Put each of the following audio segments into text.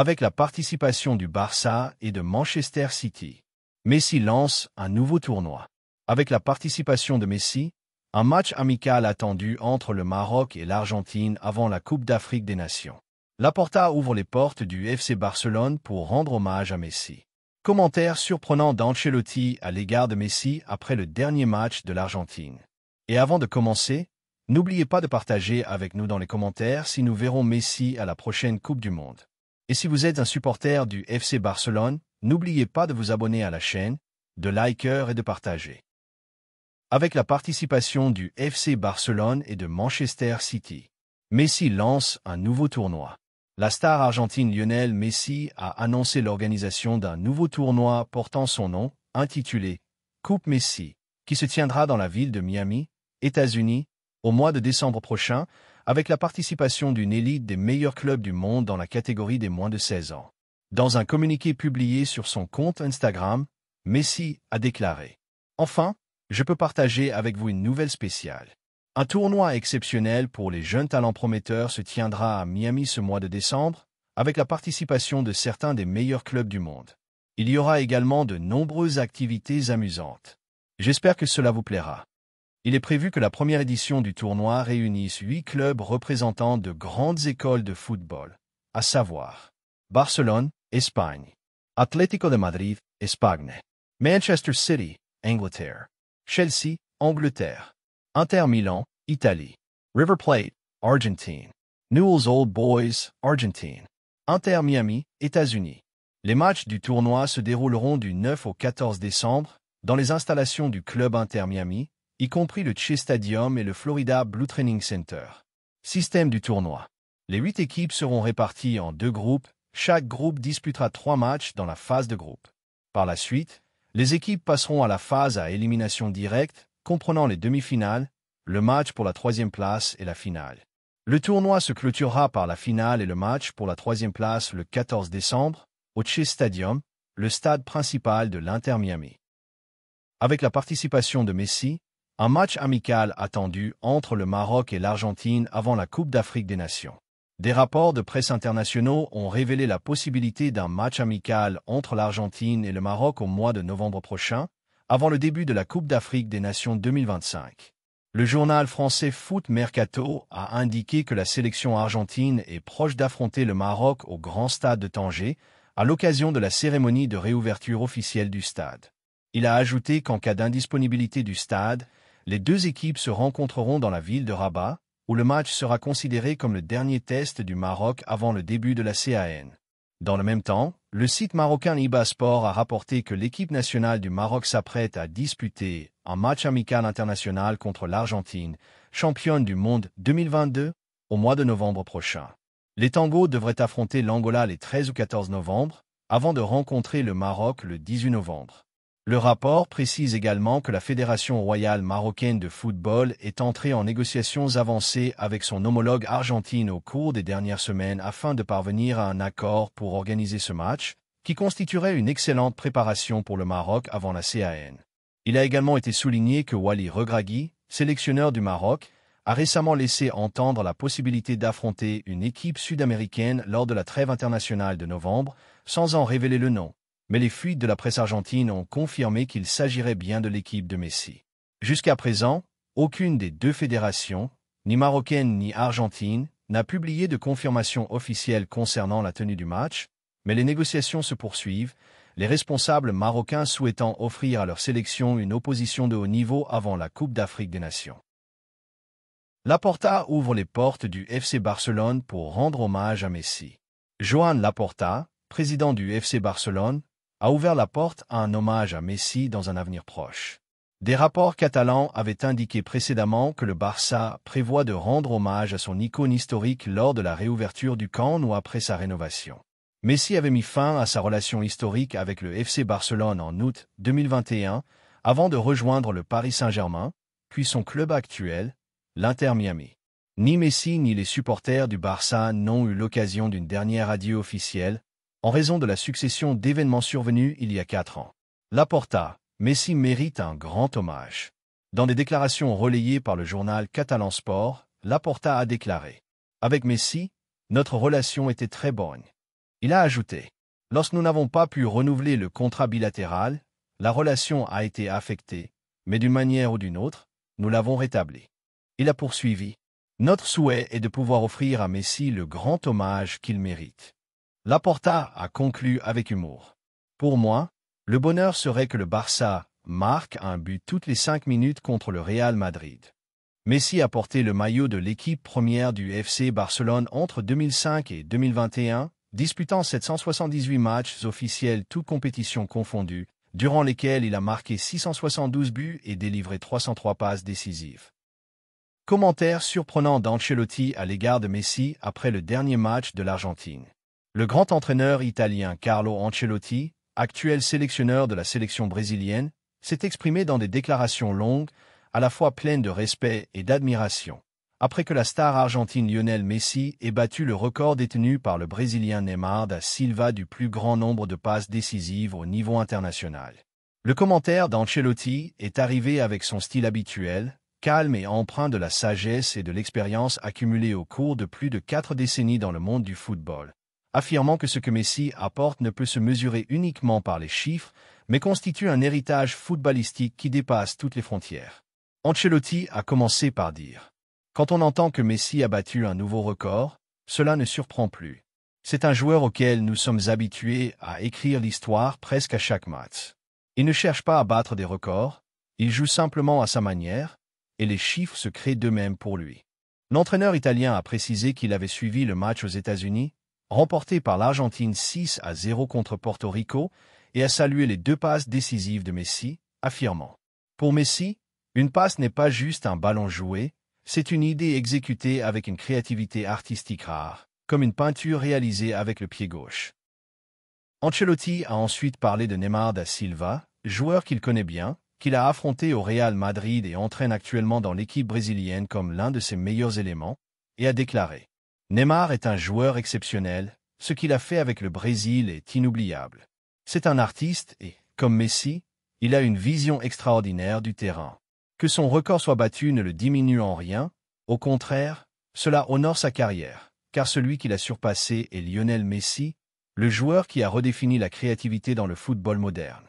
avec la participation du Barça et de Manchester City. Messi lance un nouveau tournoi. Avec la participation de Messi, un match amical attendu entre le Maroc et l'Argentine avant la Coupe d'Afrique des Nations. Laporta ouvre les portes du FC Barcelone pour rendre hommage à Messi. Commentaire surprenant d'Ancelotti à l'égard de Messi après le dernier match de l'Argentine. Et avant de commencer, n'oubliez pas de partager avec nous dans les commentaires si nous verrons Messi à la prochaine Coupe du Monde. Et si vous êtes un supporter du FC Barcelone, n'oubliez pas de vous abonner à la chaîne, de liker et de partager. Avec la participation du FC Barcelone et de Manchester City, Messi lance un nouveau tournoi. La star argentine Lionel Messi a annoncé l'organisation d'un nouveau tournoi portant son nom, intitulé Coupe Messi, qui se tiendra dans la ville de Miami, États-Unis, au mois de décembre prochain, avec la participation d'une élite des meilleurs clubs du monde dans la catégorie des moins de 16 ans. Dans un communiqué publié sur son compte Instagram, Messi a déclaré « Enfin, je peux partager avec vous une nouvelle spéciale. Un tournoi exceptionnel pour les jeunes talents prometteurs se tiendra à Miami ce mois de décembre, avec la participation de certains des meilleurs clubs du monde. Il y aura également de nombreuses activités amusantes. J'espère que cela vous plaira. Il est prévu que la première édition du tournoi réunisse 8 clubs représentant de grandes écoles de football, à savoir Barcelone, Espagne, Atlético de Madrid, Espagne, Manchester City, Angleterre, Chelsea, Angleterre, Inter Milan, Italie, River Plate, Argentine, Newell's Old Boys, Argentine, Inter Miami, États-Unis. Les matchs du tournoi se dérouleront du 9 au 14 décembre dans les installations du club Inter Miami, y compris le Che Stadium et le Florida Blue Training Center. Système du tournoi. Les 8 équipes seront réparties en 2 groupes. Chaque groupe disputera 3 matchs dans la phase de groupe. Par la suite, les équipes passeront à la phase à élimination directe, comprenant les demi-finales, le match pour la 3e place et la finale. Le tournoi se clôturera par la finale et le match pour la 3e place le 14 décembre, au Che Stadium, le stade principal de l'Inter Miami. Avec la participation de Messi, un match amical attendu entre le Maroc et l'Argentine avant la Coupe d'Afrique des Nations. Des rapports de presse internationaux ont révélé la possibilité d'un match amical entre l'Argentine et le Maroc au mois de novembre prochain, avant le début de la Coupe d'Afrique des Nations 2025. Le journal français Foot Mercato a indiqué que la sélection argentine est proche d'affronter le Maroc au Grand Stade de Tanger, à l'occasion de la cérémonie de réouverture officielle du stade. Il a ajouté qu'en cas d'indisponibilité du stade, les 2 équipes se rencontreront dans la ville de Rabat, où le match sera considéré comme le dernier test du Maroc avant le début de la CAN. Dans le même temps, le site marocain Iba Sport a rapporté que l'équipe nationale du Maroc s'apprête à disputer un match amical international contre l'Argentine, championne du monde 2022, au mois de novembre prochain. Les Tangos devraient affronter l'Angola les 13 ou 14 novembre, avant de rencontrer le Maroc le 18 novembre. Le rapport précise également que la Fédération royale marocaine de football est entrée en négociations avancées avec son homologue argentine au cours des dernières semaines afin de parvenir à un accord pour organiser ce match, qui constituerait une excellente préparation pour le Maroc avant la CAN. Il a également été souligné que Wally Regragui, sélectionneur du Maroc, a récemment laissé entendre la possibilité d'affronter une équipe sud-américaine lors de la trêve internationale de novembre, sans en révéler le nom. Mais les fuites de la presse argentine ont confirmé qu'il s'agirait bien de l'équipe de Messi. Jusqu'à présent, aucune des 2 fédérations, ni marocaine ni argentine, n'a publié de confirmation officielle concernant la tenue du match, mais les négociations se poursuivent, les responsables marocains souhaitant offrir à leur sélection une opposition de haut niveau avant la Coupe d'Afrique des Nations. Laporta ouvre les portes du FC Barcelone pour rendre hommage à Messi. Joan Laporta, président du FC Barcelone, a ouvert la porte à un hommage à Messi dans un avenir proche. Des rapports catalans avaient indiqué précédemment que le Barça prévoit de rendre hommage à son icône historique lors de la réouverture du Camp Nou après sa rénovation. Messi avait mis fin à sa relation historique avec le FC Barcelone en août 2021, avant de rejoindre le Paris Saint-Germain, puis son club actuel, l'Inter Miami. Ni Messi ni les supporters du Barça n'ont eu l'occasion d'une dernière adieu officielle, en raison de la succession d'événements survenus il y a 4 ans. Laporta, Messi mérite un grand hommage. Dans des déclarations relayées par le journal catalan Sport, Laporta a déclaré « Avec Messi, notre relation était très bonne. Il a ajouté: « Lorsque nous n'avons pas pu renouveler le contrat bilatéral, la relation a été affectée, mais d'une manière ou d'une autre, nous l'avons rétablie. » Il a poursuivi: « Notre souhait est de pouvoir offrir à Messi le grand hommage qu'il mérite. » Laporta a conclu avec humour: « Pour moi, le bonheur serait que le Barça marque un but toutes les 5 minutes contre le Real Madrid. » Messi a porté le maillot de l'équipe première du FC Barcelone entre 2005 et 2021, disputant 778 matchs officiels toutes compétitions confondues, durant lesquels il a marqué 672 buts et délivré 303 passes décisives. Commentaire surprenant d'Ancelotti à l'égard de Messi après le dernier match de l'Argentine. Le grand entraîneur italien Carlo Ancelotti, actuel sélectionneur de la sélection brésilienne, s'est exprimé dans des déclarations longues, à la fois pleines de respect et d'admiration, après que la star argentine Lionel Messi ait battu le record détenu par le Brésilien Neymar da Silva du plus grand nombre de passes décisives au niveau international. Le commentaire d'Ancelotti est arrivé avec son style habituel, calme et empreint de la sagesse et de l'expérience accumulée au cours de plus de 4 décennies dans le monde du football, affirmant que ce que Messi apporte ne peut se mesurer uniquement par les chiffres, mais constitue un héritage footballistique qui dépasse toutes les frontières. Ancelotti a commencé par dire: « Quand on entend que Messi a battu un nouveau record, cela ne surprend plus. C'est un joueur auquel nous sommes habitués à écrire l'histoire presque à chaque match. Il ne cherche pas à battre des records, il joue simplement à sa manière, et les chiffres se créent d'eux-mêmes pour lui. » L'entraîneur italien a précisé qu'il avait suivi le match aux États-Unis, remporté par l'Argentine 6-0 contre Porto Rico, et a salué les 2 passes décisives de Messi, affirmant: « Pour Messi, une passe n'est pas juste un ballon joué, c'est une idée exécutée avec une créativité artistique rare, comme une peinture réalisée avec le pied gauche. » Ancelotti a ensuite parlé de Neymar da Silva, joueur qu'il connaît bien, qu'il a affronté au Real Madrid et entraîne actuellement dans l'équipe brésilienne comme l'un de ses meilleurs éléments, et a déclaré: « Neymar est un joueur exceptionnel, ce qu'il a fait avec le Brésil est inoubliable. C'est un artiste et, comme Messi, il a une vision extraordinaire du terrain. Que son record soit battu ne le diminue en rien, au contraire, cela honore sa carrière, car celui qui l'a surpassé est Lionel Messi, le joueur qui a redéfini la créativité dans le football moderne. »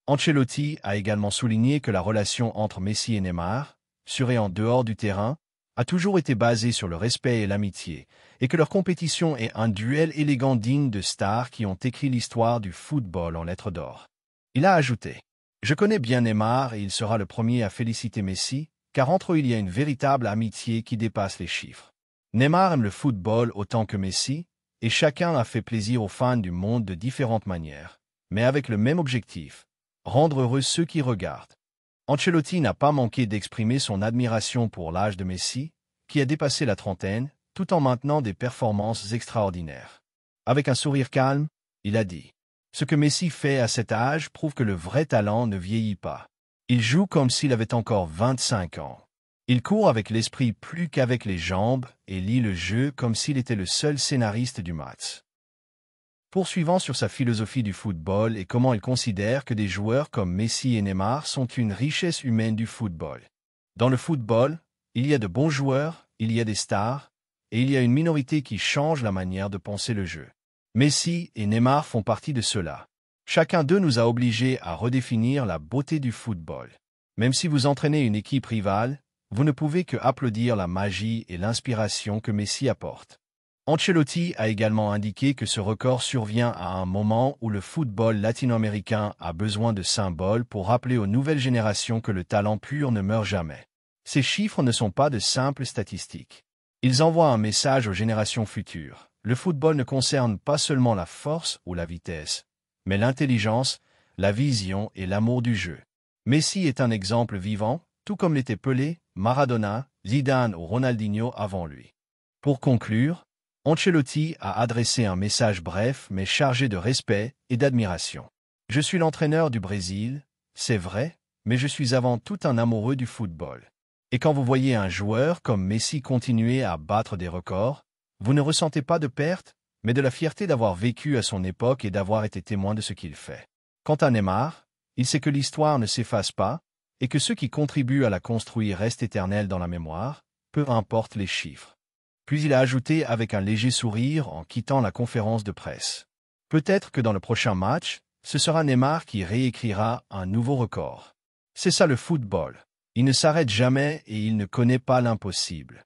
Ancelotti a également souligné que la relation entre Messi et Neymar, sur et en dehors du terrain, a toujours été basée sur le respect et l'amitié, et que leur compétition est un duel élégant digne de stars qui ont écrit l'histoire du football en lettres d'or. Il a ajouté: « Je connais bien Neymar et il sera le premier à féliciter Messi, car entre eux il y a une véritable amitié qui dépasse les chiffres. Neymar aime le football autant que Messi, et chacun a fait plaisir aux fans du monde de différentes manières, mais avec le même objectif: rendre heureux ceux qui regardent. » Ancelotti n'a pas manqué d'exprimer son admiration pour l'âge de Messi, qui a dépassé la trentaine, tout en maintenant des performances extraordinaires. Avec un sourire calme, il a dit: « Ce que Messi fait à cet âge prouve que le vrai talent ne vieillit pas. Il joue comme s'il avait encore 25 ans. Il court avec l'esprit plus qu'avec les jambes et lit le jeu comme s'il était le seul scénariste du match. » Poursuivant sur sa philosophie du football et comment il considère que des joueurs comme Messi et Neymar sont une richesse humaine du football. Dans le football, il y a de bons joueurs, il y a des stars, et il y a une minorité qui change la manière de penser le jeu. Messi et Neymar font partie de cela. Chacun d'eux nous a obligés à redéfinir la beauté du football. Même si vous entraînez une équipe rivale, vous ne pouvez que applaudir la magie et l'inspiration que Messi apporte. Ancelotti a également indiqué que ce record survient à un moment où le football latino-américain a besoin de symboles pour rappeler aux nouvelles générations que le talent pur ne meurt jamais. Ces chiffres ne sont pas de simples statistiques. Ils envoient un message aux générations futures. Le football ne concerne pas seulement la force ou la vitesse, mais l'intelligence, la vision et l'amour du jeu. Messi est un exemple vivant, tout comme l'étaient Pelé, Maradona, Zidane ou Ronaldinho avant lui. Pour conclure, Ancelotti a adressé un message bref mais chargé de respect et d'admiration. « Je suis l'entraîneur du Brésil, c'est vrai, mais je suis avant tout un amoureux du football. Et quand vous voyez un joueur comme Messi continuer à battre des records, vous ne ressentez pas de perte, mais de la fierté d'avoir vécu à son époque et d'avoir été témoin de ce qu'il fait. Quant à Neymar, il sait que l'histoire ne s'efface pas, et que ceux qui contribuent à la construire restent éternels dans la mémoire, peu importe les chiffres. » Puis il a ajouté avec un léger sourire en quittant la conférence de presse: Peut-être que dans le prochain match, ce sera Neymar qui réécrira un nouveau record. C'est ça le football. Il ne s'arrête jamais et il ne connaît pas l'impossible.